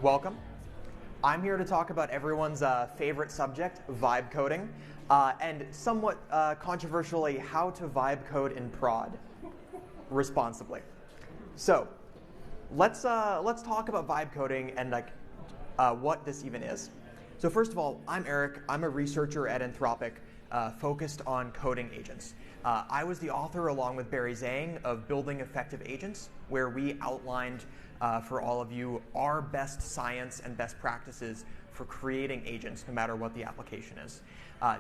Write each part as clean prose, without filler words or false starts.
Welcome. I'm here to talk about everyone's favorite subject, vibe coding, and somewhat controversially, how to vibe code in prod responsibly. So, let's talk about vibe coding and what this even is. So first of all, I'm Eric. I'm a researcher at Anthropic, focused on coding agents. I was the author, along with Barry Zhang, of Building Effective Agents, where we outlined for all of you our best science and best practices for creating agents, no matter what the application is.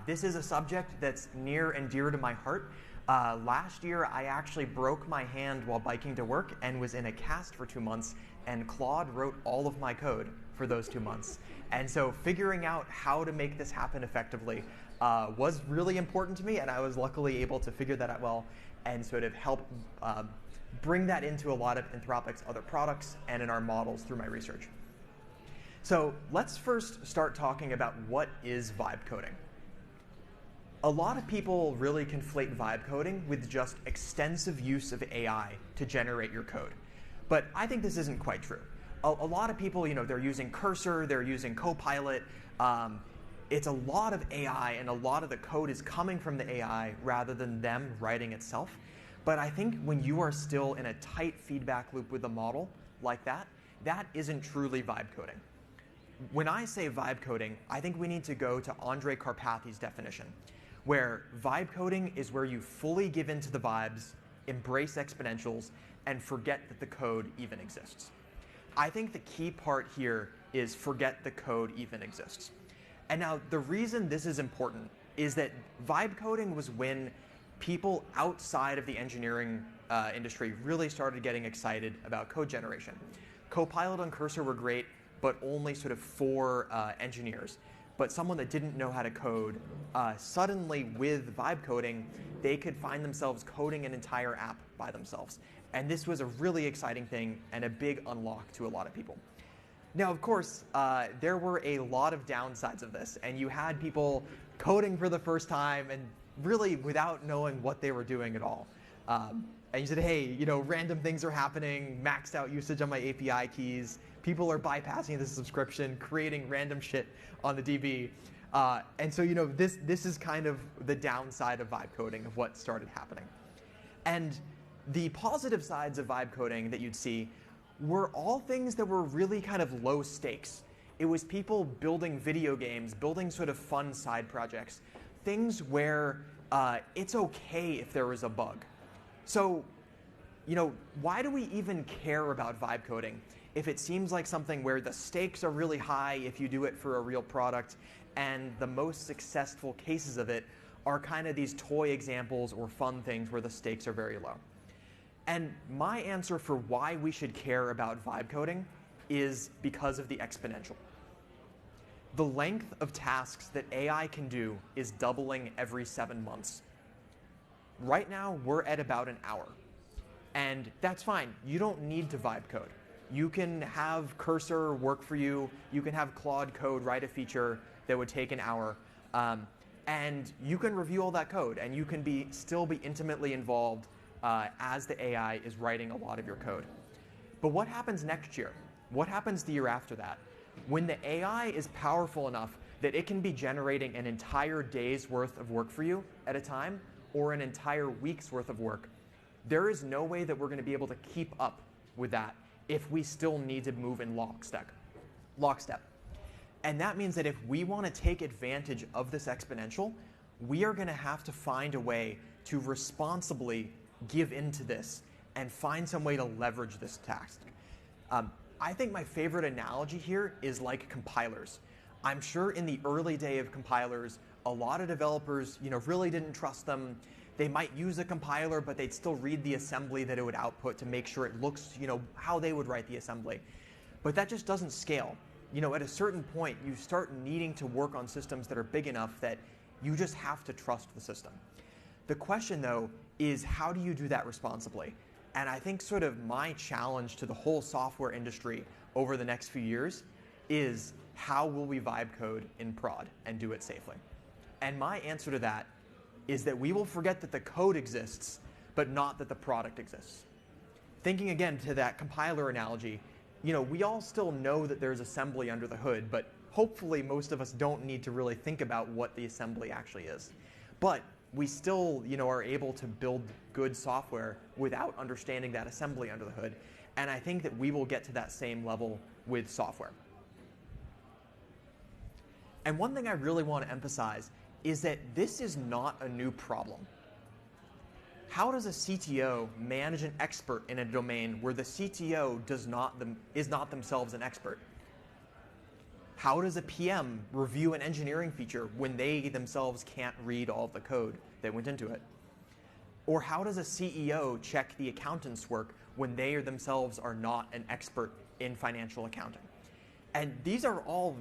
This is a subject that's near and dear to my heart. Last year, I actually broke my hand while biking to work and was in a cast for 2 months, and Claude wrote all of my code for those 2 months. And so figuring out how to make this happen effectively was really important to me, and I was luckily able to figure that out well and sort of help bring that into a lot of Anthropic's other products and in our models through my research. So let's first start talking about what is vibe coding. A lot of people really conflate vibe coding with just extensive use of AI to generate your code. But I think this isn't quite true. A lot of people, they're using Cursor, they're using Copilot. It's a lot of AI, and a lot of the code is coming from the AI rather than them writing itself. But I think when you are still in a tight feedback loop with a model like that, that isn't truly vibe coding. When I say vibe coding, I think we need to go to Andrej Karpathy's definition, where vibe coding is where you fully give into the vibes, embrace exponentials, and forget that the code even exists. I think the key part here is forget the code even exists. And now the reason this is important is that vibe coding was when people outside of the engineering industry really started getting excited about code generation. Copilot and Cursor were great, but only sort of for engineers. But someone that didn't know how to code, suddenly with vibe coding, they could find themselves coding an entire app by themselves. And this was a really exciting thing and a big unlock to a lot of people. Now, of course, there were a lot of downsides of this, and you had people coding for the first time and really without knowing what they were doing at all. And you said, hey, random things are happening, maxed out usage on my API keys, people are bypassing the subscription, creating random shit on the DB. And so, this is kind of the downside of vibe coding, of what started happening. And the positive sides of vibe coding that you'd see were all things that were really kind of low stakes. It was people building video games, building sort of fun side projects, things where it's okay if there is a bug. So, why do we even care about vibe coding if it seems like something where the stakes are really high if you do it for a real product, and the most successful cases of it are kind of these toy examples or fun things where the stakes are very low? And my answer for why we should care about vibe coding is because of the exponential. The length of tasks that AI can do is doubling every 7 months. Right now, we're at about an hour. And that's fine. You don't need to vibe code. You can have Cursor work for you. You can have Claude code write a feature that would take an hour. And you can review all that code, and you can still be intimately involved as the AI is writing a lot of your code. But what happens next year? What happens the year after that? When the AI is powerful enough that it can be generating an entire day's worth of work for you at a time, or an entire week's worth of work, there is no way that we're going to be able to keep up with that if we still need to move in lockstep. And that means that if we want to take advantage of this exponential, we are going to have to find a way to responsibly give into this and find some way to leverage this task. I think my favorite analogy here is like compilers. I'm sure in the early day of compilers, a lot of developers, really didn't trust them. They might use a compiler, but they'd still read the assembly that it would output to make sure it looks, how they would write the assembly. But that just doesn't scale. At a certain point, you start needing to work on systems that are big enough that you just have to trust the system. The question, though, is how do you do that responsibly? And I think sort of my challenge to the whole software industry over the next few years is how will we vibe code in prod and do it safely? And my answer to that is that we will forget that the code exists, but not that the product exists. Thinking again to that compiler analogy, we all still know that there's assembly under the hood, but hopefully most of us don't need to really think about what the assembly actually is. But we still, are able to build good software without understanding that assembly under the hood. And I think that we will get to that same level with software. And one thing I really want to emphasize is that this is not a new problem. How does a CTO manage an expert in a domain where the CTO is not themselves an expert? How does a PM review an engineering feature when they themselves can't read all of the code that went into it? Or how does a CEO check the accountant's work when they themselves are not an expert in financial accounting? And these are all,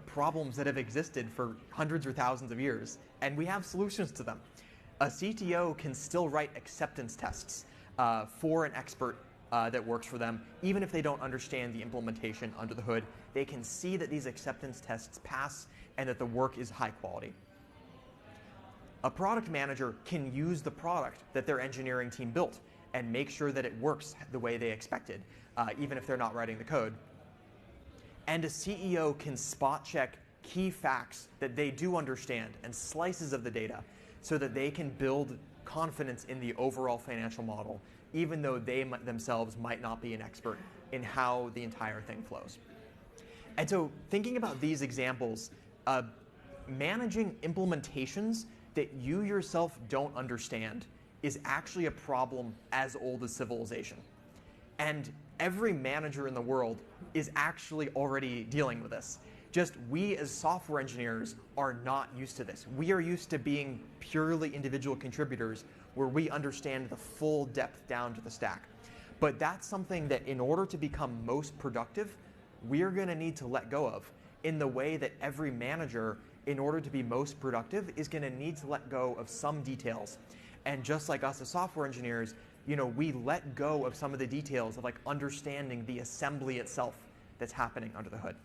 problems that have existed for hundreds or thousands of years, and we have solutions to them. A CTO can still write acceptance tests for an expert that works for them, even if they don't understand the implementation under the hood. They can see that these acceptance tests pass and that the work is high quality. A product manager can use the product that their engineering team built and make sure that it works the way they expected, even if they're not writing the code. And a CEO can spot check key facts that they do understand and slices of the data so that they can build confidence in the overall financial model, even though they themselves might not be an expert in how the entire thing flows. And so thinking about these examples, managing implementations that you yourself don't understand is actually a problem as old as civilization. And every manager in the world is actually already dealing with this. Just we as software engineers are not used to this. We are used to being purely individual contributors where we understand the full depth down to the stack. But that's something that in order to become most productive, we're going to need to let go of in the way that every manager, in order to be most productive, is going to need to let go of some details. And just like us as software engineers, we let go of some of the details of understanding the assembly itself that's happening under the hood.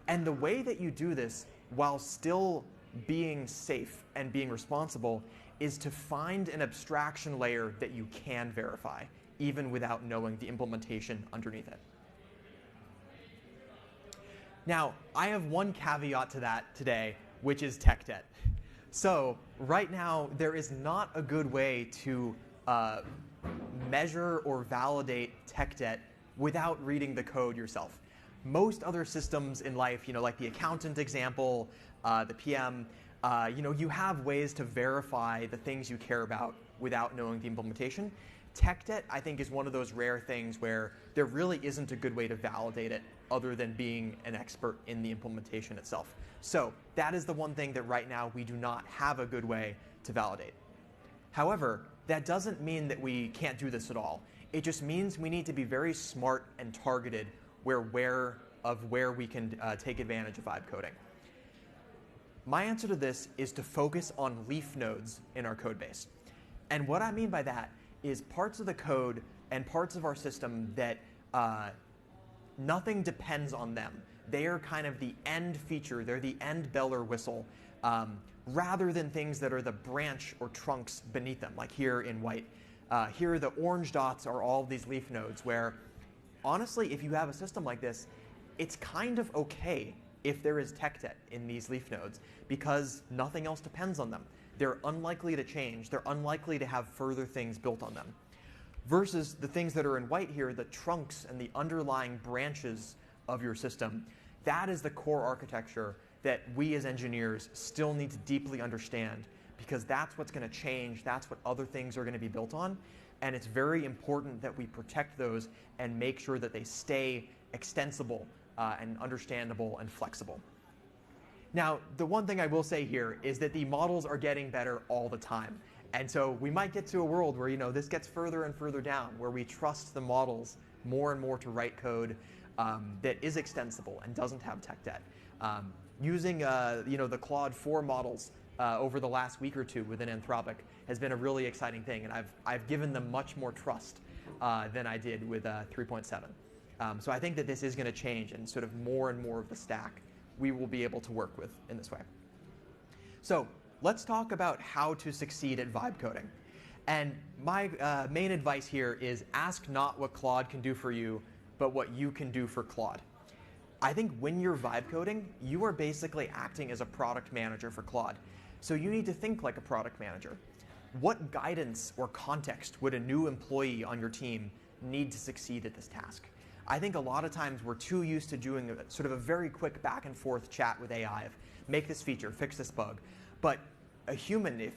And the way that you do this while still being safe and being responsible is to find an abstraction layer that you can verify, even without knowing the implementation underneath it. Now, I have one caveat to that today, which is tech debt. So right now, there is not a good way to measure or validate tech debt without reading the code yourself. Most other systems in life, like the accountant example, the PM, you have ways to verify the things you care about without knowing the implementation. Tech debt, I think, is one of those rare things where there really isn't a good way to validate it other than being an expert in the implementation itself. So that is the one thing that right now we do not have a good way to validate. However, that doesn't mean that we can't do this at all. It just means we need to be very smart and targeted where we can take advantage of vibe coding. My answer to this is to focus on leaf nodes in our code base. And what I mean by that is parts of the code and parts of our system that nothing depends on them. They are kind of the end feature. They're the end bell or whistle, rather than things that are the branch or trunks beneath them, like here in white. Here, the orange dots are all of these leaf nodes where, honestly, if you have a system like this, it's kind of okay if there is tech debt in these leaf nodes because nothing else depends on them. They're unlikely to change. They're unlikely to have further things built on them. Versus the things that are in white here, the trunks and the underlying branches of your system, that is the core architecture that we as engineers still need to deeply understand because that's what's going to change. That's what other things are going to be built on. And it's very important that we protect those and make sure that they stay extensible and understandable and flexible. Now, the one thing I will say here is that the models are getting better all the time. And so we might get to a world where this gets further and further down, where we trust the models more and more to write code that is extensible and doesn't have tech debt. Using the Claude 4 models over the last week or two within Anthropic has been a really exciting thing, and I've given them much more trust than I did with 3.7. So I think that this is going to change, and sort of more and more of the stack we will be able to work with in this way. So let's talk about how to succeed at vibe coding. And my main advice here is ask not what Claude can do for you, but what you can do for Claude. I think when you're vibe coding, you are basically acting as a product manager for Claude. So you need to think like a product manager. What guidance or context would a new employee on your team need to succeed at this task? I think a lot of times we're too used to doing sort of a very quick back and forth chat with AI of make this feature, fix this bug. But a human, if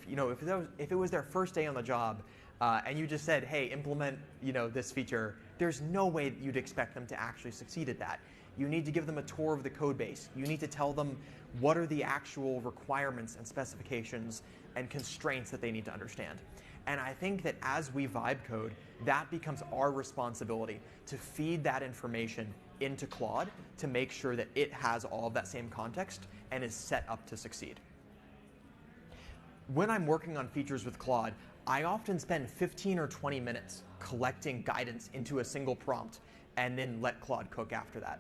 it was their first day on the job and you just said, hey, implement this feature, there's no way that you'd expect them to actually succeed at that. You need to give them a tour of the code base. You need to tell them what are the actual requirements and specifications and constraints that they need to understand. And I think that as we vibe code, that becomes our responsibility to feed that information into Claude to make sure that it has all of that same context and is set up to succeed. When I'm working on features with Claude, I often spend 15 or 20 minutes collecting guidance into a single prompt and then let Claude cook after that.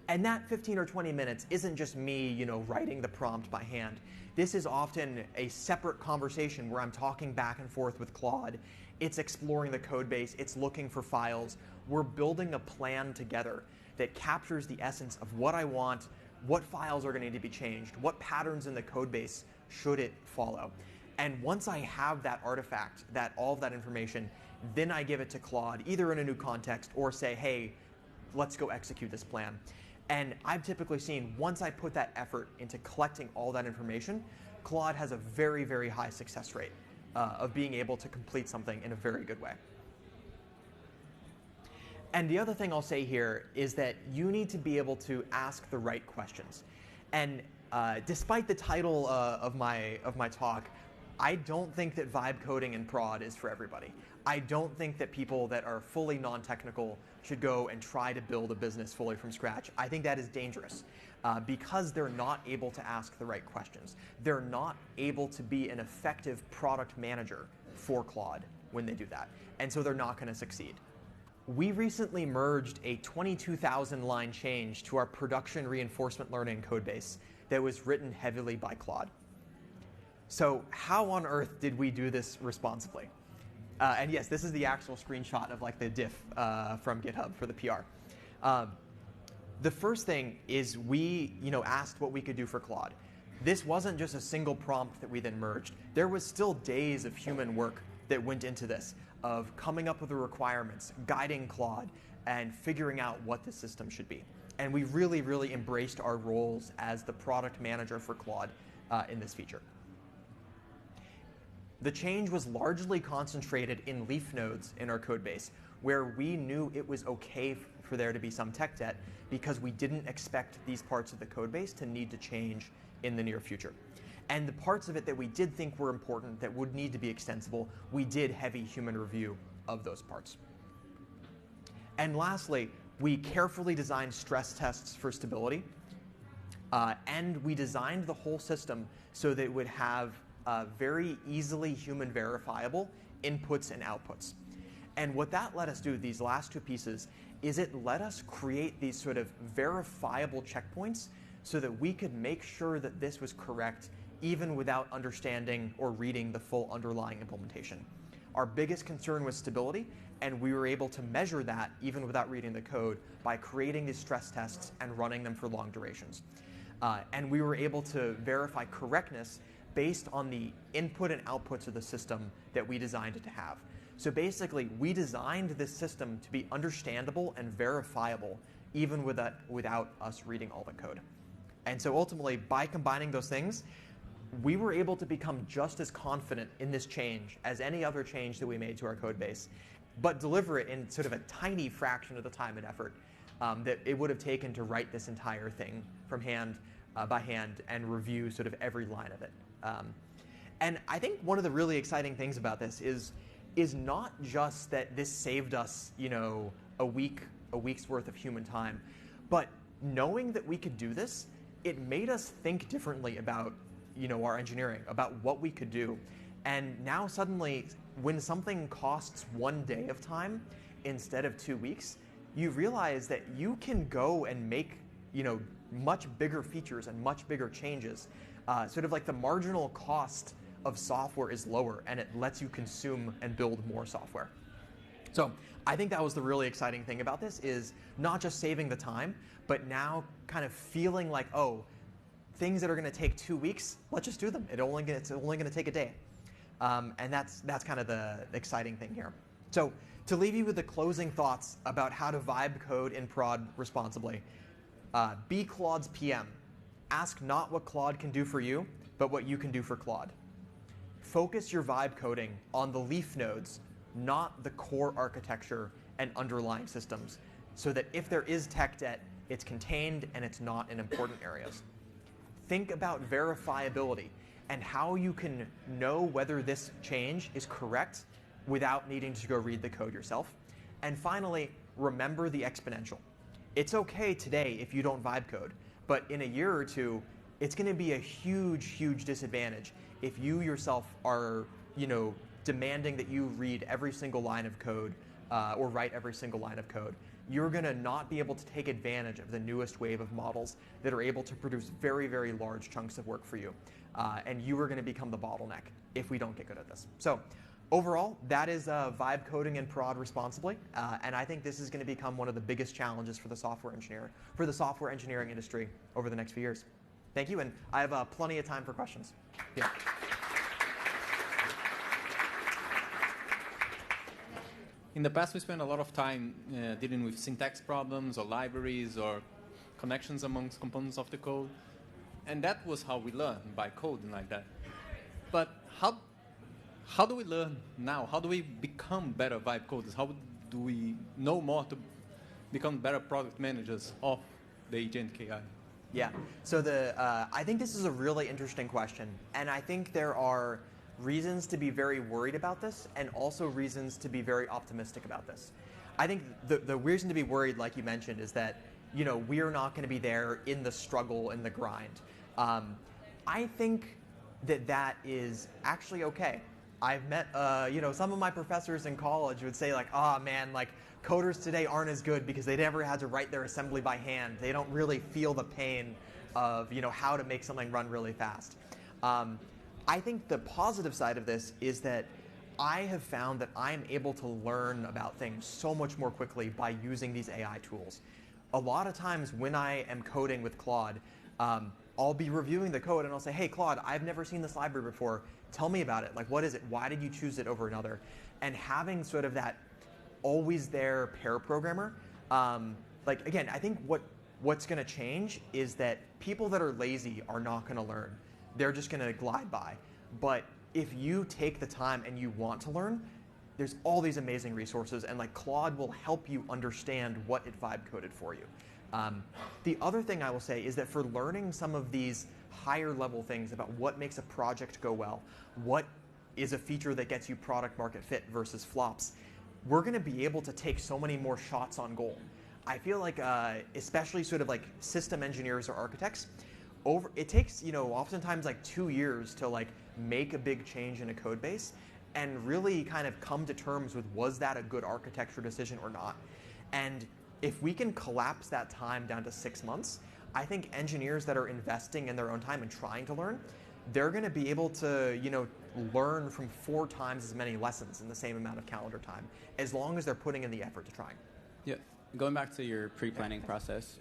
And that 15 or 20 minutes isn't just me, writing the prompt by hand. This is often a separate conversation where I'm talking back and forth with Claude. It's exploring the code base, it's looking for files. We're building a plan together that captures the essence of what I want, what files are going to need to be changed, what patterns in the code base should it follow. And once I have that artifact, all of that information, then I give it to Claude, either in a new context or say, hey, let's go execute this plan. And I've typically seen once I put that effort into collecting all that information, Claude has a very, very high success rate of being able to complete something in a very good way. And the other thing I'll say here is that you need to be able to ask the right questions. And despite the title of my talk, I don't think that vibe coding and prod is for everybody. I don't think that people that are fully non-technical should go and try to build a business fully from scratch. I think that is dangerous because they're not able to ask the right questions. They're not able to be an effective product manager for Claude when they do that. And so they're not going to succeed. We recently merged a 22,000 line change to our production reinforcement learning codebase that was written heavily by Claude. So how on earth did we do this responsibly? And yes, this is the actual screenshot of like the diff from GitHub for the PR. The first thing is we asked what we could do for Claude. This wasn't just a single prompt that we then merged. There was still days of human work that went into this, of coming up with the requirements, guiding Claude, and figuring out what the system should be. And we really, really embraced our roles as the product manager for Claude in this feature. The change was largely concentrated in leaf nodes in our code base, where we knew it was okay for there to be some tech debt because we didn't expect these parts of the code base to need to change in the near future. And the parts of it that we did think were important that would need to be extensible, we did heavy human review of those parts. And lastly, we carefully designed stress tests for stability, and we designed the whole system so that it would have very easily human verifiable inputs and outputs. And what that let us do, these last two pieces, is it let us create these sort of verifiable checkpoints so that we could make sure that this was correct even without understanding or reading the full underlying implementation. Our biggest concern was stability, and we were able to measure that even without reading the code by creating these stress tests and running them for long durations. And we were able to verify correctness based on the input and outputs of the system that we designed it to have. So basically, we designed this system to be understandable and verifiable even without us reading all the code. And so ultimately, by combining those things, we were able to become just as confident in this change as any other change that we made to our code base, but deliver it in sort of a tiny fraction of the time and effort that it would have taken to write this entire thing from hand by hand and review sort of every line of it. And I think one of the really exciting things about this is not just that this saved us, a week's worth of human time, but knowing that we could do this, it made us think differently about, our engineering, about what we could do. And now suddenly, when something costs 1 day of time instead of 2 weeks, you realize that you can go and make, much bigger features and much bigger changes. Sort of like the marginal cost of software is lower, and it lets you consume and build more software. So I think that was the really exciting thing about this, is not just saving the time, but now kind of feeling like, oh, things that are going to take 2 weeks, let's just do them. It's only going to take a day. And that's kind of the exciting thing here. So to leave you with the closing thoughts about how to vibe code in prod responsibly, be Claude's PM. Ask not what Claude can do for you, but what you can do for Claude. Focus your vibe coding on the leaf nodes, not the core architecture and underlying systems, so that if there is tech debt, it's contained and it's not in important areas. Think about verifiability and how you can know whether this change is correct without needing to go read the code yourself. And finally, remember the exponential. It's okay today if you don't vibe code, but in a year or two, it's going to be a huge, huge disadvantage if you yourself are, demanding that you read every single line of code or write every single line of code. You're going to not be able to take advantage of the newest wave of models that are able to produce very, very large chunks of work for you. And you are going to become the bottleneck if we don't get good at this. So overall, that is vibe coding in prod responsibly. And I think this is going to become one of the biggest challenges for the software engineering industry over the next few years. Thank you, and I have plenty of time for questions. Yeah. In the past, we spent a lot of time dealing with syntax problems or libraries or connections amongst components of the code. And that was how we learned, by coding like that. But how do we learn now? How do we become better vibe coders? How do we know more to become better product managers of the agentic AI? Yeah, so I think this is a really interesting question. And I think there are reasons to be very worried about this and also reasons to be very optimistic about this. I think the reason to be worried, like you mentioned, is that we're not going to be there in the struggle and the grind. I think that is actually okay. I've met some of my professors in college would say like, oh man, like coders today aren't as good because they never had to write their assembly by hand. They don't really feel the pain of how to make something run really fast. I think the positive side of this is that I have found that I'm able to learn about things so much more quickly by using these AI tools. A lot of times when I am coding with Claude, I'll be reviewing the code and I'll say, hey Claude, I've never seen this library before. Tell me about it. Like, what is it? Why did you choose it over another? And having sort of that always there pair programmer, again, I think what's going to change is that people that are lazy are not going to learn. They're just going to glide by. But if you take the time and you want to learn, there's all these amazing resources, and like Claude will help you understand what it vibe coded for you. The other thing I will say is that for learning some of these higher level things about what makes a project go well, what is a feature that gets you product market fit versus flops, we're going to be able to take so many more shots on goal. I feel like, especially sort of like system engineers or architects, it takes oftentimes like 2 years to like make a big change in a code base and really kind of come to terms with, was that a good architecture decision or not? And if we can collapse that time down to 6 months, I think engineers that are investing in their own time and trying to learn, they're going to be able to learn from 4 times as many lessons in the same amount of calendar time, as long as they're putting in the effort to try. Yeah, going back to your pre-planning process,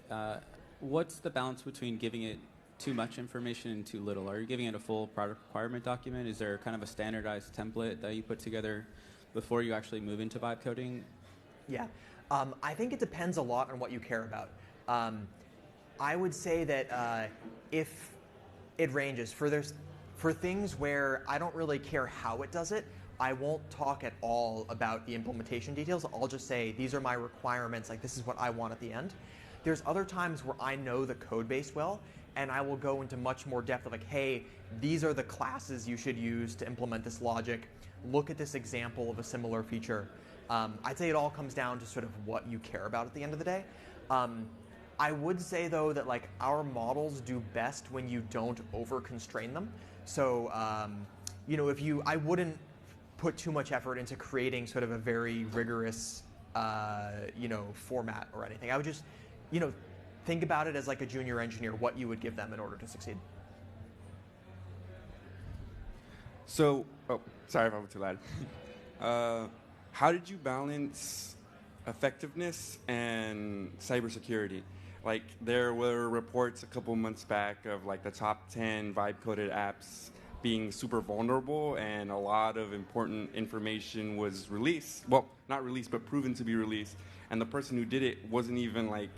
what's the balance between giving it too much information and too little? Are you giving it a full product requirement document? Is there kind of a standardized template that you put together before you actually move into vibe coding? Yeah, I think it depends a lot on what you care about. I would say that if it ranges for things where I don't really care how it does it, I won't talk at all about the implementation details. I'll just say, these are my requirements, like this is what I want at the end. There's other times where I know the code base well, and I will go into much more depth of like, hey, these are the classes you should use to implement this logic. Look at this example of a similar feature. I'd say it all comes down to sort of what you care about at the end of the day. I would say though that like our models do best when you don't over-constrain them. So I wouldn't put too much effort into creating sort of a very rigorous format or anything. I would just think about it as like a junior engineer, what you would give them in order to succeed. So, sorry if I'm too loud. how did you balance effectiveness and cybersecurity? Like, there were reports a couple months back of like the top 10 vibe-coded apps being super vulnerable, and a lot of important information was released. Well, not released, but proven to be released. And the person who did it wasn't even like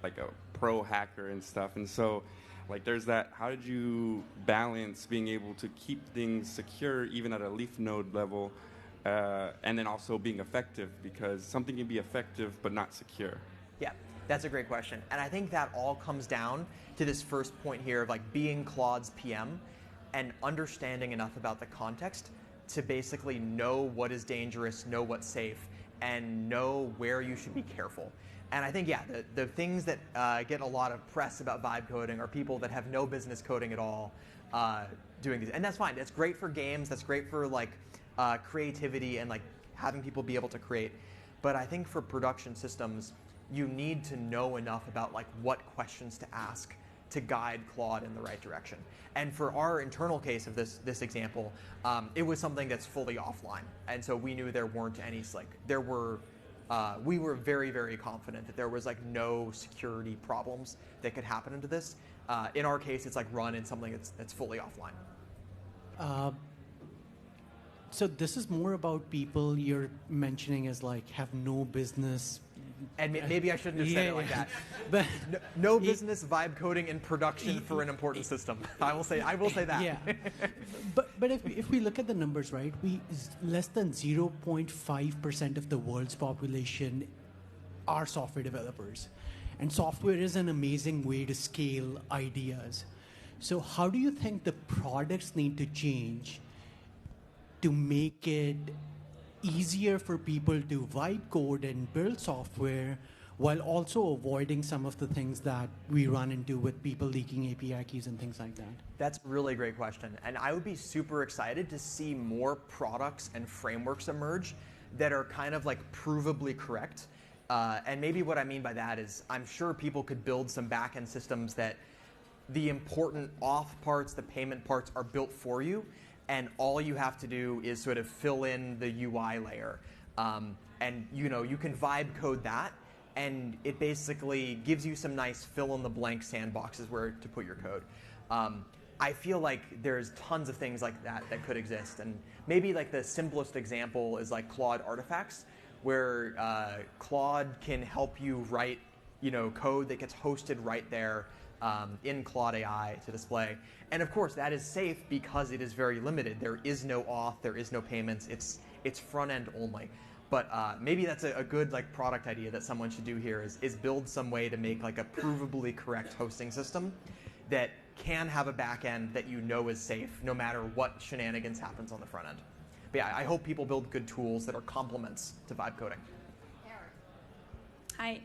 a pro hacker and stuff. And so, like, there's that. How did you balance being able to keep things secure even at a leaf node level, and then also being effective? Because something can be effective but not secure. Yeah, that's a great question. And I think that all comes down to this first point here of like being Claude's PM and understanding enough about the context to basically know what is dangerous, know what's safe, and know where you should be careful. And I think, yeah, the things that get a lot of press about vibe coding are people that have no business coding at all doing these. And that's fine. That's great for games. That's great for like creativity and like having people be able to create. But I think for production systems, you need to know enough about like what questions to ask to guide Claude in the right direction. And for our internal case of this example, it was something that's fully offline. And so we knew there weren't any, like, we were very, very confident that there was like no security problems that could happen into this. In our case, it's like run in something that's fully offline. So this is more about people you're mentioning as like have no business. And maybe I shouldn't have said it like that. But no business vibe coding in production for an important system. I will say that. Yeah. but if we look at the numbers, right, less than 0.5% of the world's population are software developers. And software is an amazing way to scale ideas. So how do you think the products need to change to make it easier for people to vibe code and build software while also avoiding some of the things that we run into with people leaking API keys and things like that? That's a really great question. And I would be super excited to see more products and frameworks emerge that are kind of like provably correct. And maybe what I mean by that is I'm sure people could build some back-end systems that the important auth parts, the payment parts are built for you. And all you have to do is sort of fill in the UI layer. And you can vibe code that, and it basically gives you some nice fill-in-the-blank sandboxes where to put your code. I feel like there's tons of things like that could exist. And maybe like the simplest example is like Claude artifacts, where Claude can help you write code that gets hosted right there in Claude AI to display. And of course, that is safe because it is very limited. There is no auth, there is no payments. It's front end only. But maybe that's a good like product idea that someone should do here is build some way to make like a provably correct hosting system that can have a back end that is safe no matter what shenanigans happens on the front end. But yeah, I hope people build good tools that are complements to vibe coding. Hi.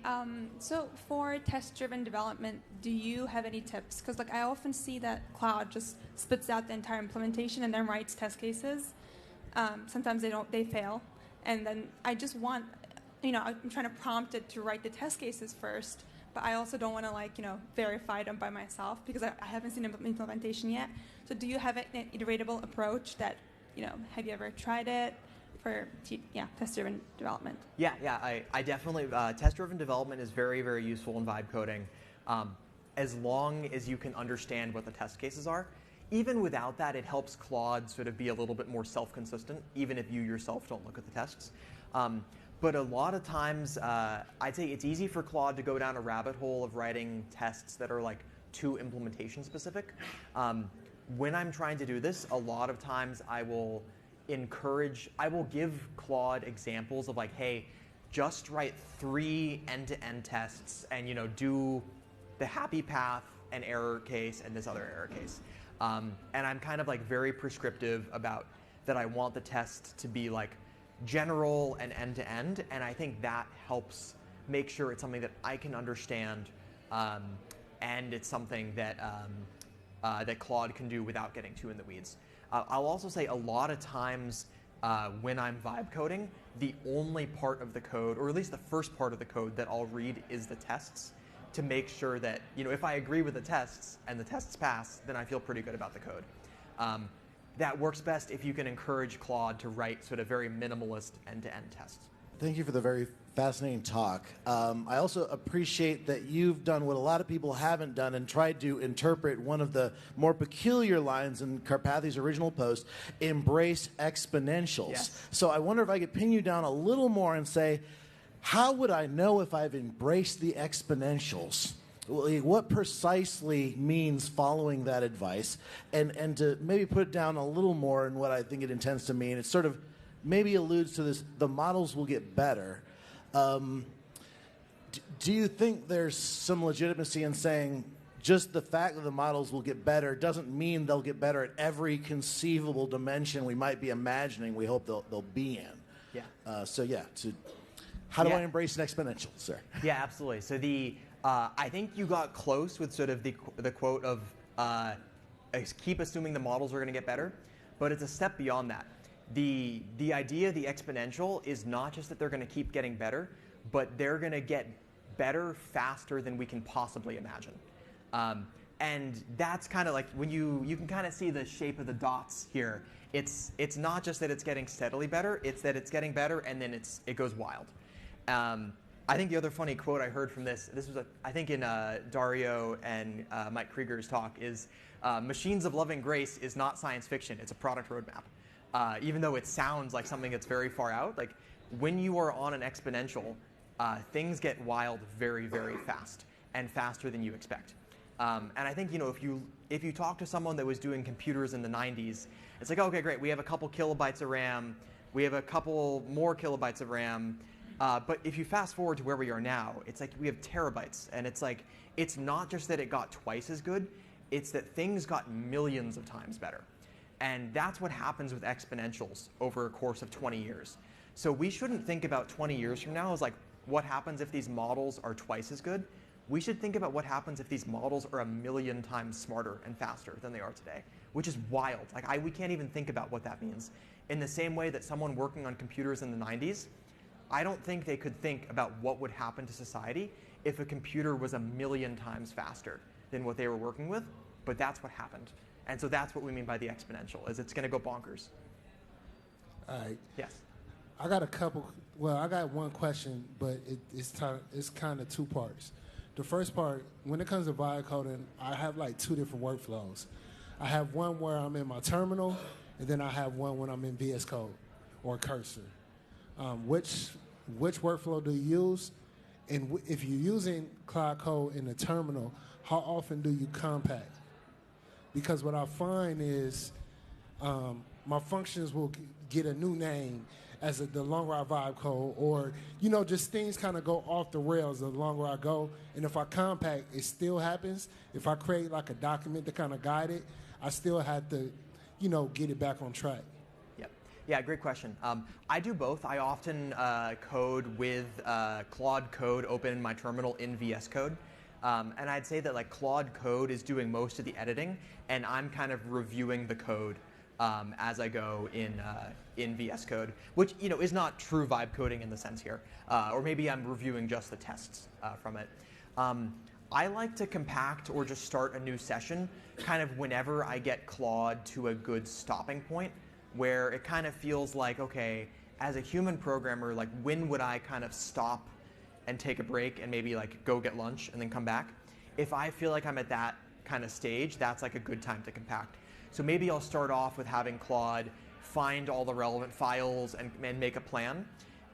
So for test-driven development, do you have any tips? Because like I often see that Claude just spits out the entire implementation and then writes test cases. Sometimes they fail, and then I just want, I'm trying to prompt it to write the test cases first, but I also don't want to verify them by myself because I haven't seen implementation yet. So do you have an iteratable approach that, have you ever tried it? For test-driven development. Yeah, I definitely, test-driven development is very, very useful in vibe coding, as long as you can understand what the test cases are. Even without that, it helps Claude sort of be a little bit more self-consistent, even if you yourself don't look at the tests. But a lot of times, I'd say it's easy for Claude to go down a rabbit hole of writing tests that are like too implementation specific. When I'm trying to do this, a lot of times I will give Claude examples of like, hey, just write 3 end-to-end tests and do the happy path and error case and this other error case. And I'm kind of like very prescriptive about that I want the test to be like general and end-to-end, and I think that helps make sure it's something that I can understand, and it's something that that Claude can do without getting too in the weeds. I'll also say a lot of times when I'm vibe coding, the only part of the code, or at least the first part of the code that I'll read is the tests to make sure that, if I agree with the tests and the tests pass, then I feel pretty good about the code. that works best if you can encourage Claude to write sort of very minimalist end-to-end tests. Thank you for the very fascinating talk. I also appreciate that you've done what a lot of people haven't done and tried to interpret one of the more peculiar lines in Karpathy's original post, embrace exponentials. Yes. So I wonder if I could pin you down a little more and say, how would I know if I've embraced the exponentials? What precisely means following that advice? And to maybe put it down a little more in what I think it intends to mean, it sort of maybe alludes to this, the models will get better. Do you think there's some legitimacy in saying just the fact that the models will get better doesn't mean they'll get better at every conceivable dimension we might be imagining we hope they'll be in? Yeah. How do I embrace an exponential, sir? Yeah, absolutely. So I think you got close with sort of the quote of keep assuming the models are going to get better, but it's a step beyond that. The idea of the exponential is not just that they're going to keep getting better, but they're going to get better faster than we can possibly imagine. And that's kind of like when you can kind of see the shape of the dots here. It's not just that it's getting steadily better, it's that it's getting better and then it goes wild. I think the other funny quote I heard from this was, I think in Dario and Mike Krieger's talk, is machines of loving grace is not science fiction, it's a product roadmap. Even though it sounds like something that's very far out, like when you are on an exponential, things get wild very, very fast and faster than you expect. And I think, if you talk to someone that was doing computers in the 90s, it's like, okay, great, we have a couple kilobytes of RAM, we have a couple more kilobytes of RAM, but if you fast forward to where we are now, it's like we have terabytes, and it's like, it's not just that it got twice as good, it's that things got millions of times better. And that's what happens with exponentials over a course of 20 years. So we shouldn't think about 20 years from now as like, what happens if these models are twice as good? We should think about what happens if these models are 1,000,000 times smarter and faster than they are today, which is wild. Like we can't even think about what that means. In the same way that someone working on computers in the 90s, I don't think they could think about what would happen to society if a computer was 1,000,000 times faster than what they were working with, but that's what happened. And so that's what we mean by the exponential, is it's going to go bonkers. All right. Yes. I got one question, but it's kind of two parts. The first part, when it comes to vibe coding, I have like two different workflows. I have one where I'm in my terminal, and then I have one when I'm in VS Code or Cursor. Which workflow do you use? And if you're using Cloud Code in the terminal, how often do you compact? Because what I find is my functions will get a new name as the longer I vibe code, or just things kind of go off the rails the longer I go. And if I compact, it still happens. If I create like a document to kind of guide it, I still have to, get it back on track. Yeah, great question. I do both. I often code with Claude Code open in my terminal in VS Code. And I'd say that like Claude Code is doing most of the editing, and I'm kind of reviewing the code as I go in VS Code, which is not true vibe coding in the sense here, or maybe I'm reviewing just the tests from it. I like to compact or just start a new session kind of whenever I get Claude to a good stopping point, where it kind of feels like, okay, as a human programmer, like when would I kind of stop and take a break and maybe like go get lunch and then come back? If I feel like I'm at that kind of stage, that's like a good time to compact. So maybe I'll start off with having Claude find all the relevant files and make a plan.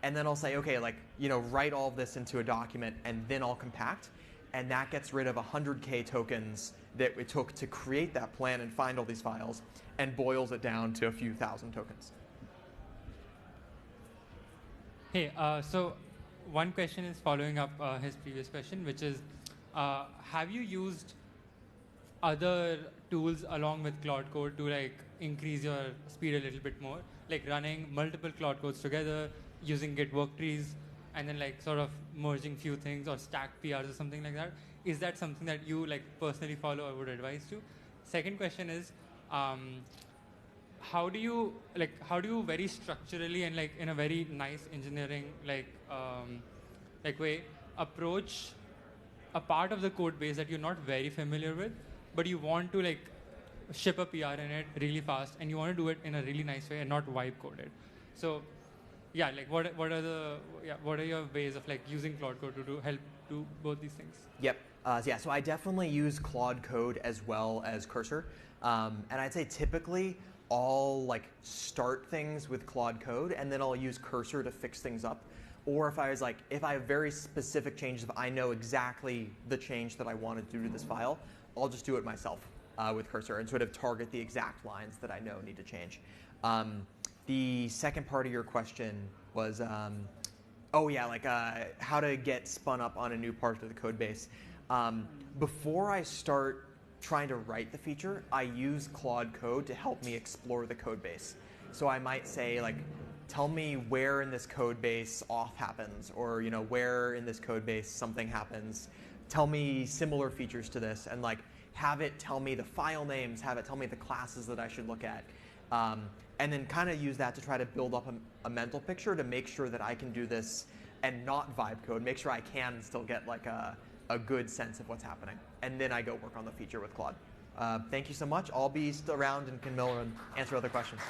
And then I'll say, okay, like, write all of this into a document, and then I'll compact. And that gets rid of 100K tokens that it took to create that plan and find all these files, and boils it down to a few thousand tokens. Hey, so one question is following up his previous question, which is, have you used other tools along with Claude Code to like increase your speed a little bit more, like running multiple Claude codes together, using Git work trees, and then like sort of merging few things or stacked PRs or something like that? Is that something that you like personally follow or would advise to? Second question is, how do you very structurally and like in a very nice engineering way approach a part of the code base that you're not very familiar with, but you want to like ship a PR in it really fast, and you want to do it in a really nice way and not vibe code it. So, yeah, like what are your ways of like using Claude Code to help do both these things? Yep. So I definitely use Claude Code as well as Cursor, and I'd say typically I'll like start things with Claude Code, and then I'll use Cursor to fix things up. Or if I have very specific changes, if I know exactly the change that I want to do to this file, I'll just do it myself with Cursor and sort of target the exact lines that I know need to change. The second part of your question was, how to get spun up on a new part of the code base. Before I start trying to write the feature, I use Claude Code to help me explore the code base. So I might say, like, tell me where in this code base auth happens, or where in this code base something happens. Tell me similar features to this, and like have it tell me the file names, have it tell me the classes that I should look at, and then kind of use that to try to build up a mental picture to make sure that I can do this and not vibe code. Make sure I can still get like a good sense of what's happening, and then I go work on the feature with Claude. Thank you so much. I'll be still around and can answer other questions.